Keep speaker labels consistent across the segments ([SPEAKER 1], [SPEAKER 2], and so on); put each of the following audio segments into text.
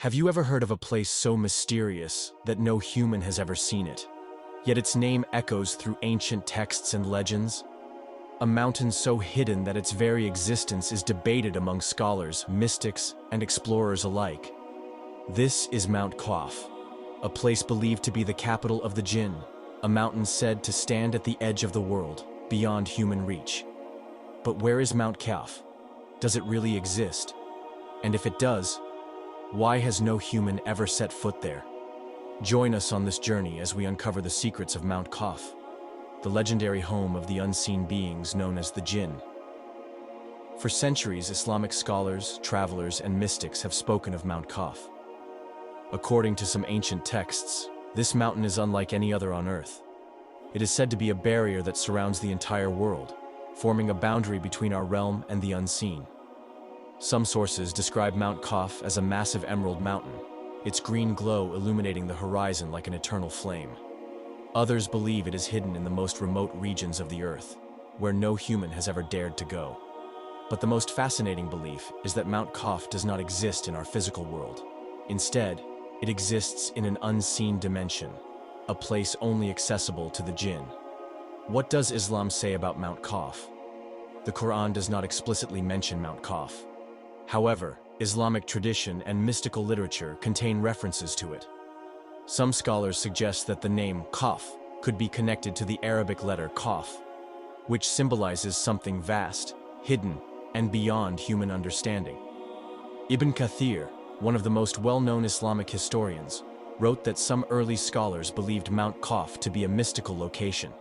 [SPEAKER 1] Have you ever heard of a place so mysterious that no human has ever seen it? Yet its name echoes through ancient texts and legends? A mountain so hidden that its very existence is debated among scholars, mystics, and explorers alike. This is Mount Qaf, a place believed to be the capital of the Jinn, a mountain said to stand at the edge of the world, beyond human reach. But where is Mount Qaf? Does it really exist? And if it does, why has no human ever set foot there? Join us on this journey as we uncover the secrets of Mount Qaf, the legendary home of the unseen beings known as the Jinn. For centuries, Islamic scholars, travelers, and mystics have spoken of Mount Qaf. According to some ancient texts, this mountain is unlike any other on Earth. It is said to be a barrier that surrounds the entire world, forming a boundary between our realm and the unseen. Some sources describe Mount Qaf as a massive emerald mountain, its green glow illuminating the horizon like an eternal flame. Others believe it is hidden in the most remote regions of the Earth, where no human has ever dared to go. But the most fascinating belief is that Mount Qaf does not exist in our physical world. Instead, it exists in an unseen dimension, a place only accessible to the Jinn. What does Islam say about Mount Qaf? The Quran does not explicitly mention Mount Qaf. However, Islamic tradition and mystical literature contain references to it. Some scholars suggest that the name Qaf could be connected to the Arabic letter Qaf, which symbolizes something vast, hidden, and beyond human understanding. Ibn Kathir, one of the most well-known Islamic historians, wrote that some early scholars believed Mount Qaf to be a mystical location.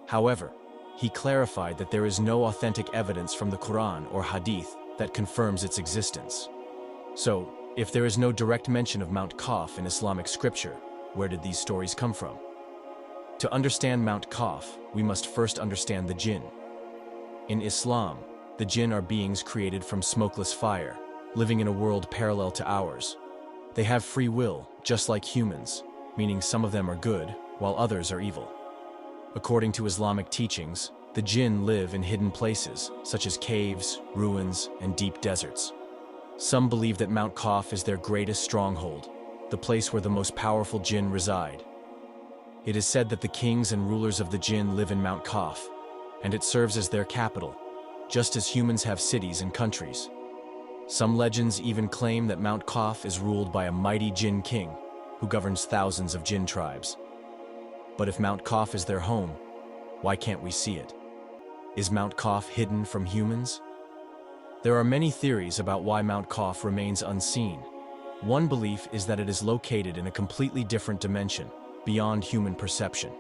[SPEAKER 1] However, he clarified that there is no authentic evidence from the Quran or Hadith that confirms its existence. So, if there is no direct mention of Mount Qaf in Islamic scripture, where did these stories come from? To understand Mount Qaf, we must first understand the Jinn. In Islam, the Jinn are beings created from smokeless fire, living in a world parallel to ours. They have free will, just like humans, meaning some of them are good, while others are evil. According to Islamic teachings, the Jinn live in hidden places, such as caves, ruins, and deep deserts. Some believe that Mount Qaf is their greatest stronghold, the place where the most powerful Jinn reside. It is said that the kings and rulers of the Jinn live in Mount Qaf, and it serves as their capital, just as humans have cities and countries. Some legends even claim that Mount Qaf is ruled by a mighty Jinn king, who governs thousands of Jinn tribes. But if Mount Qaf is their home, why can't we see it? Is Mount Qaf hidden from humans? There are many theories about why Mount Qaf remains unseen. One belief is that it is located in a completely different dimension, beyond human perception.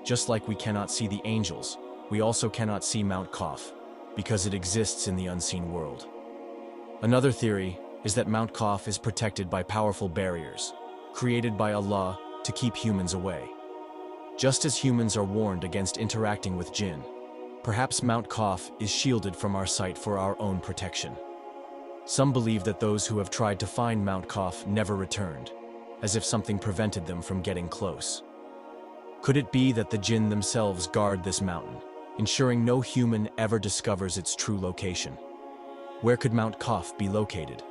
[SPEAKER 1] Just like we cannot see the angels, we also cannot see Mount Qaf, because it exists in the unseen world. Another theory is that Mount Qaf is protected by powerful barriers, created by Allah to keep humans away. Just as humans are warned against interacting with Jinn, perhaps Mount Qaf is shielded from our sight for our own protection. Some believe that those who have tried to find Mount Qaf never returned, as if something prevented them from getting close. Could it be that the Jinn themselves guard this mountain, ensuring no human ever discovers its true location? Where could Mount Qaf be located?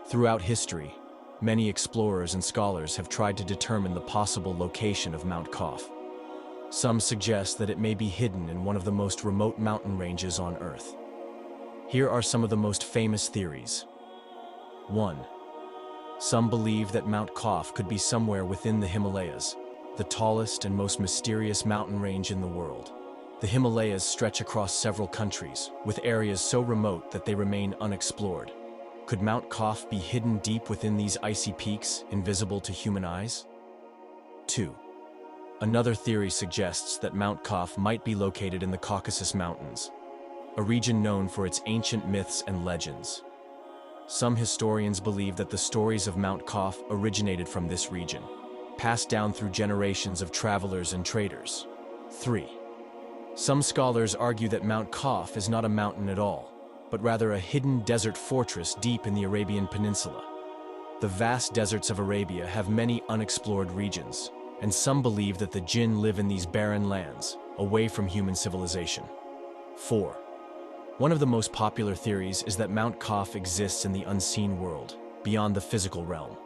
[SPEAKER 1] Throughout history, many explorers and scholars have tried to determine the possible location of Mount Qaf. Some suggest that it may be hidden in one of the most remote mountain ranges on Earth. Here are some of the most famous theories. 1. Some believe that Mount Qaf could be somewhere within the Himalayas, the tallest and most mysterious mountain range in the world. The Himalayas stretch across several countries, with areas so remote that they remain unexplored. Could Mount Qaf be hidden deep within these icy peaks, invisible to human eyes? 2. Another theory suggests that Mount Qaf might be located in the Caucasus Mountains, a region known for its ancient myths and legends. Some historians believe that the stories of Mount Qaf originated from this region, passed down through generations of travelers and traders. 3. Some scholars argue that Mount Qaf is not a mountain at all, but rather a hidden desert fortress deep in the Arabian Peninsula. The vast deserts of Arabia have many unexplored regions, and some believe that the Jinn live in these barren lands, away from human civilization. 4. One of the most popular theories is that Mount Qaf exists in the unseen world, beyond the physical realm.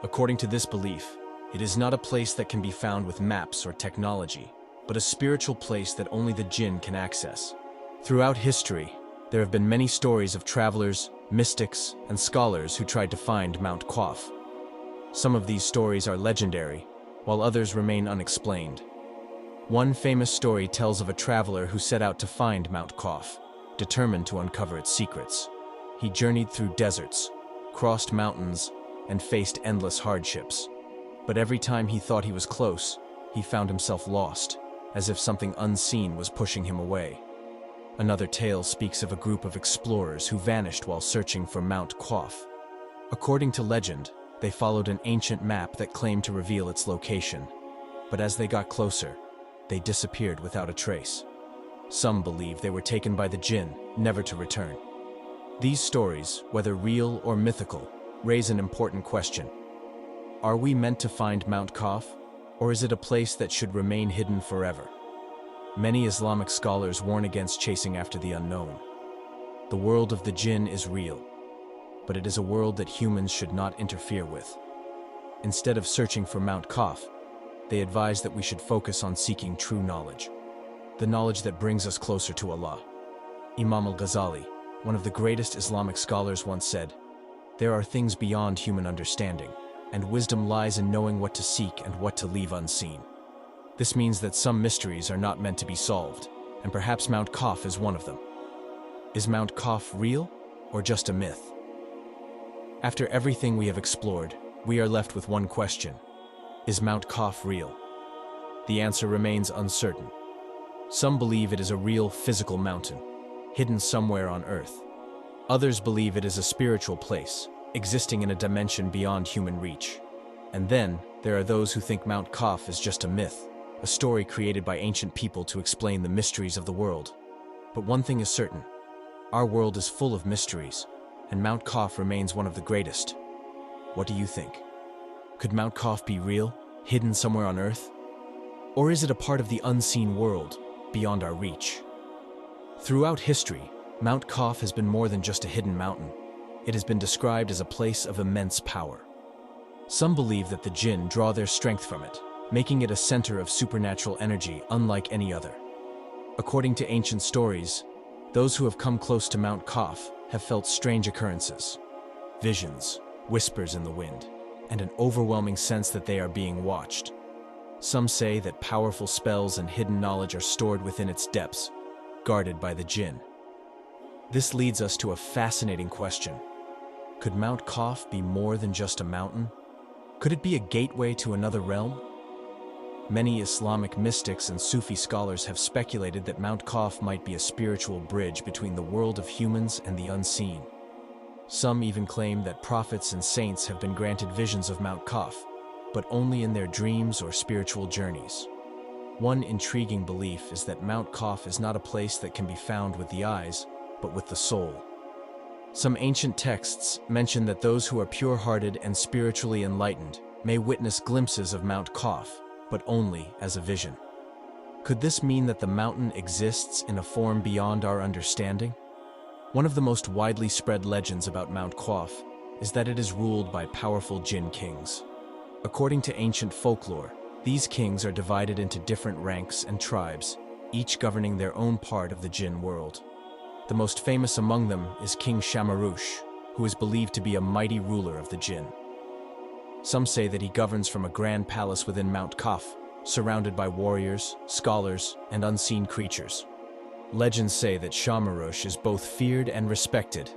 [SPEAKER 1] According to this belief, it is not a place that can be found with maps or technology, but a spiritual place that only the Jinn can access. Throughout history, there have been many stories of travelers, mystics, and scholars who tried to find Mount Qaf. Some of these stories are legendary, while others remain unexplained. One famous story tells of a traveler who set out to find Mount Qaf, determined to uncover its secrets. He journeyed through deserts, crossed mountains, and faced endless hardships. But every time he thought he was close, he found himself lost, as if something unseen was pushing him away. Another tale speaks of a group of explorers who vanished while searching for Mount Qaf. According to legend, they followed an ancient map that claimed to reveal its location. But as they got closer, they disappeared without a trace. Some believe they were taken by the Jinn, never to return. These stories, whether real or mythical, raise an important question. Are we meant to find Mount Qaf, or is it a place that should remain hidden forever? Many Islamic scholars warn against chasing after the unknown. The world of the Jinn is real, but it is a world that humans should not interfere with. Instead of searching for Mount Qaf, they advise that we should focus on seeking true knowledge, the knowledge that brings us closer to Allah. Imam al-Ghazali, one of the greatest Islamic scholars, once said, "There are things beyond human understanding, and wisdom lies in knowing what to seek and what to leave unseen." This means that some mysteries are not meant to be solved, and perhaps Mount Qaf is one of them. Is Mount Qaf real, or just a myth? After everything we have explored, we are left with one question. Is Mount Qaf real? The answer remains uncertain. Some believe it is a real physical mountain, hidden somewhere on Earth. Others believe it is a spiritual place, existing in a dimension beyond human reach. And then, there are those who think Mount Qaf is just a myth, a story created by ancient people to explain the mysteries of the world. But one thing is certain. Our world is full of mysteries, and Mount Qaf remains one of the greatest. What do you think? Could Mount Qaf be real, hidden somewhere on Earth? Or is it a part of the unseen world, beyond our reach? Throughout history, Mount Qaf has been more than just a hidden mountain. It has been described as a place of immense power. Some believe that the Jinn draw their strength from it, making it a center of supernatural energy unlike any other. According to ancient stories, those who have come close to Mount Qaf have felt strange occurrences, visions, whispers in the wind, and an overwhelming sense that they are being watched. Some say that powerful spells and hidden knowledge are stored within its depths, guarded by the Jinn. This leads us to a fascinating question. Could Mount Qaf be more than just a mountain? Could it be a gateway to another realm? Many Islamic mystics and Sufi scholars have speculated that Mount Qaf might be a spiritual bridge between the world of humans and the unseen. Some even claim that prophets and saints have been granted visions of Mount Qaf, but only in their dreams or spiritual journeys. One intriguing belief is that Mount Qaf is not a place that can be found with the eyes, but with the soul. Some ancient texts mention that those who are pure-hearted and spiritually enlightened may witness glimpses of Mount Qaf, but only as a vision. Could this mean that the mountain exists in a form beyond our understanding? One of the most widely spread legends about Mount Qaf is that it is ruled by powerful Jinn kings. According to ancient folklore, these kings are divided into different ranks and tribes, each governing their own part of the Jinn world. The most famous among them is King Shamarush, who is believed to be a mighty ruler of the Jinn. Some say that he governs from a grand palace within Mount Qaf, surrounded by warriors, scholars, and unseen creatures. Legends say that Shamarush is both feared and respected.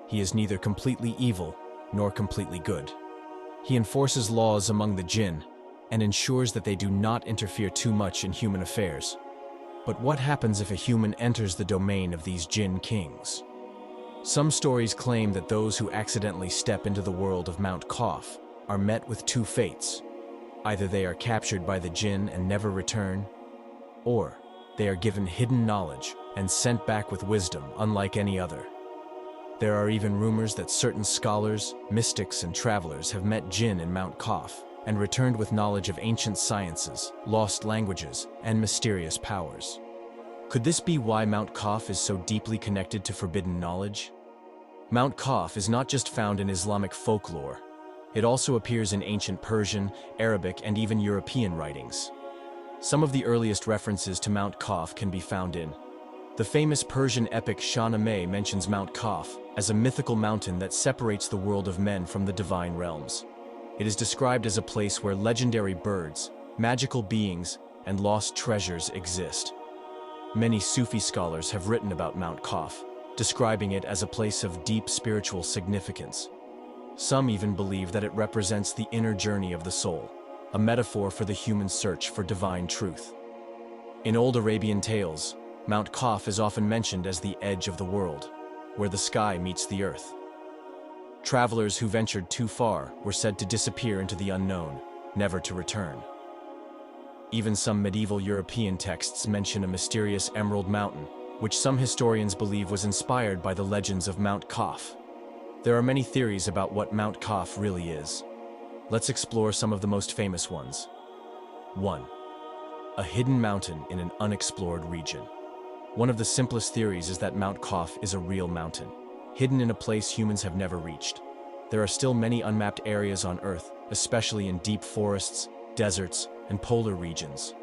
[SPEAKER 1] He is neither completely evil nor completely good. He enforces laws among the Jinn and ensures that they do not interfere too much in human affairs. But what happens if a human enters the domain of these Jinn kings? Some stories claim that those who accidentally step into the world of Mount Qaf are met with two fates. Either they are captured by the Jinn and never return, or they are given hidden knowledge and sent back with wisdom unlike any other. There are even rumors that certain scholars, mystics, and travelers have met Jinn in Mount Qaf and returned with knowledge of ancient sciences, lost languages, and mysterious powers. Could this be why Mount Qaf is so deeply connected to forbidden knowledge? Mount Qaf is not just found in Islamic folklore. It also appears in ancient Persian, Arabic, and even European writings. Some of the earliest references to Mount Qaf can be found in the famous Persian epic Shahnameh mentions Mount Qaf as a mythical mountain that separates the world of men from the divine realms. It is described as a place where legendary birds, magical beings, and lost treasures exist. Many Sufi scholars have written about Mount Qaf, describing it as a place of deep spiritual significance. Some even believe that it represents the inner journey of the soul, a metaphor for the human search for divine truth. In old Arabian tales, Mount Qaf is often mentioned as the edge of the world, where the sky meets the earth. Travelers who ventured too far were said to disappear into the unknown, never to return. Even some medieval European texts mention a mysterious emerald mountain, which some historians believe was inspired by the legends of Mount Qaf. There are many theories about what Mount Qaf really is. Let's explore some of the most famous ones. 1. A hidden mountain in an unexplored region. One of the simplest theories is that Mount Qaf is a real mountain, hidden in a place humans have never reached. There are still many unmapped areas on Earth, especially in deep forests, deserts, and polar regions.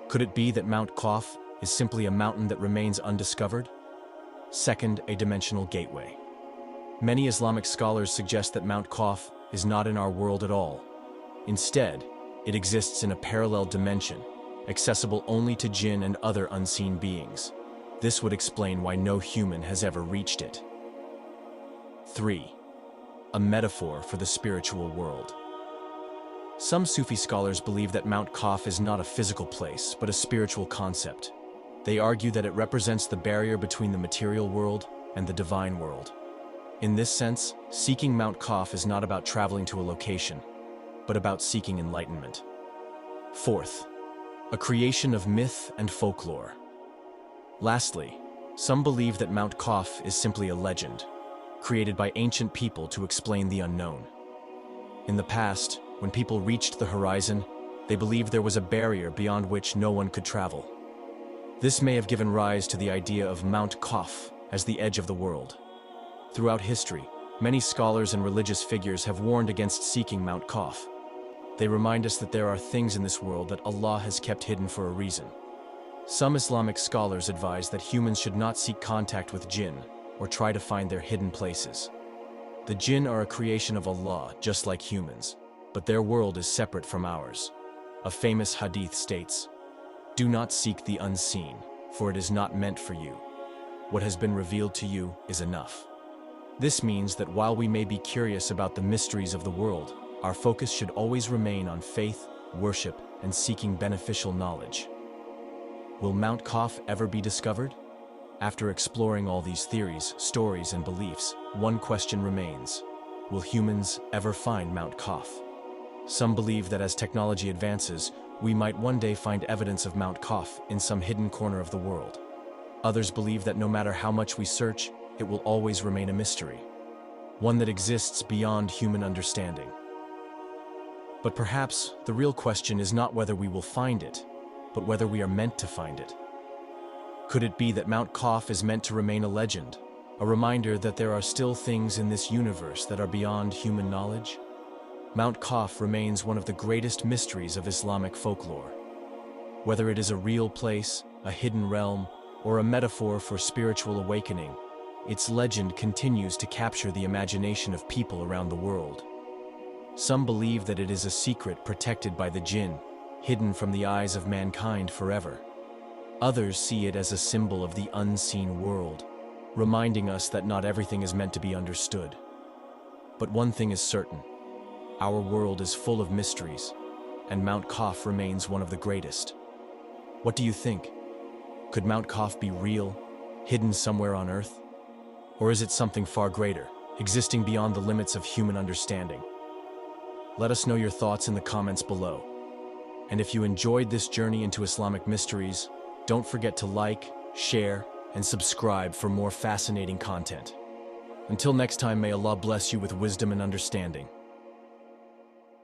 [SPEAKER 1] Could it be that Mount Qaf is simply a mountain that remains undiscovered? 2. A dimensional gateway. Many Islamic scholars suggest that Mount Qaf is not in our world at all. Instead, it exists in a parallel dimension, accessible only to Jinn and other unseen beings. This would explain why no human has ever reached it. 3. A metaphor for the spiritual world. Some Sufi scholars believe that Mount Qaf is not a physical place, but a spiritual concept. They argue that it represents the barrier between the material world and the divine world. In this sense, seeking Mount Qaf is not about traveling to a location, but about seeking enlightenment. 4. A creation of myth and folklore. Lastly, some believe that Mount Qaf is simply a legend, created by ancient people to explain the unknown. In the past, when people reached the horizon, they believed there was a barrier beyond which no one could travel. This may have given rise to the idea of Mount Qaf as the edge of the world. Throughout history, many scholars and religious figures have warned against seeking Mount Qaf. They remind us that there are things in this world that Allah has kept hidden for a reason. Some Islamic scholars advise that humans should not seek contact with Jinn or try to find their hidden places. The Jinn are a creation of Allah, just like humans, but their world is separate from ours. A famous Hadith states, "Do not seek the unseen, for it is not meant for you. What has been revealed to you is enough." This means that while we may be curious about the mysteries of the world, our focus should always remain on faith, worship, and seeking beneficial knowledge. Will Mount Qaf ever be discovered? After exploring all these theories, stories, and beliefs, one question remains. Will humans ever find Mount Qaf? Some believe that as technology advances, we might one day find evidence of Mount Qaf in some hidden corner of the world. Others believe that no matter how much we search, it will always remain a mystery, one that exists beyond human understanding. But perhaps the real question is not whether we will find it, but whether we are meant to find it. Could it be that Mount Qaf is meant to remain a legend, a reminder that there are still things in this universe that are beyond human knowledge? Mount Qaf remains one of the greatest mysteries of Islamic folklore. Whether it is a real place, a hidden realm, or a metaphor for spiritual awakening, its legend continues to capture the imagination of people around the world. Some believe that it is a secret protected by the Jinn, hidden from the eyes of mankind forever. Others see it as a symbol of the unseen world, reminding us that not everything is meant to be understood. But one thing is certain: our world is full of mysteries, and Mount Qaf remains one of the greatest. What do you think? Could Mount Qaf be real, hidden somewhere on Earth? Or is it something far greater, existing beyond the limits of human understanding? Let us know your thoughts in the comments below. And if you enjoyed this journey into Islamic mysteries, don't forget to like, share, and subscribe for more fascinating content. Until next time, may Allah bless you with wisdom and understanding.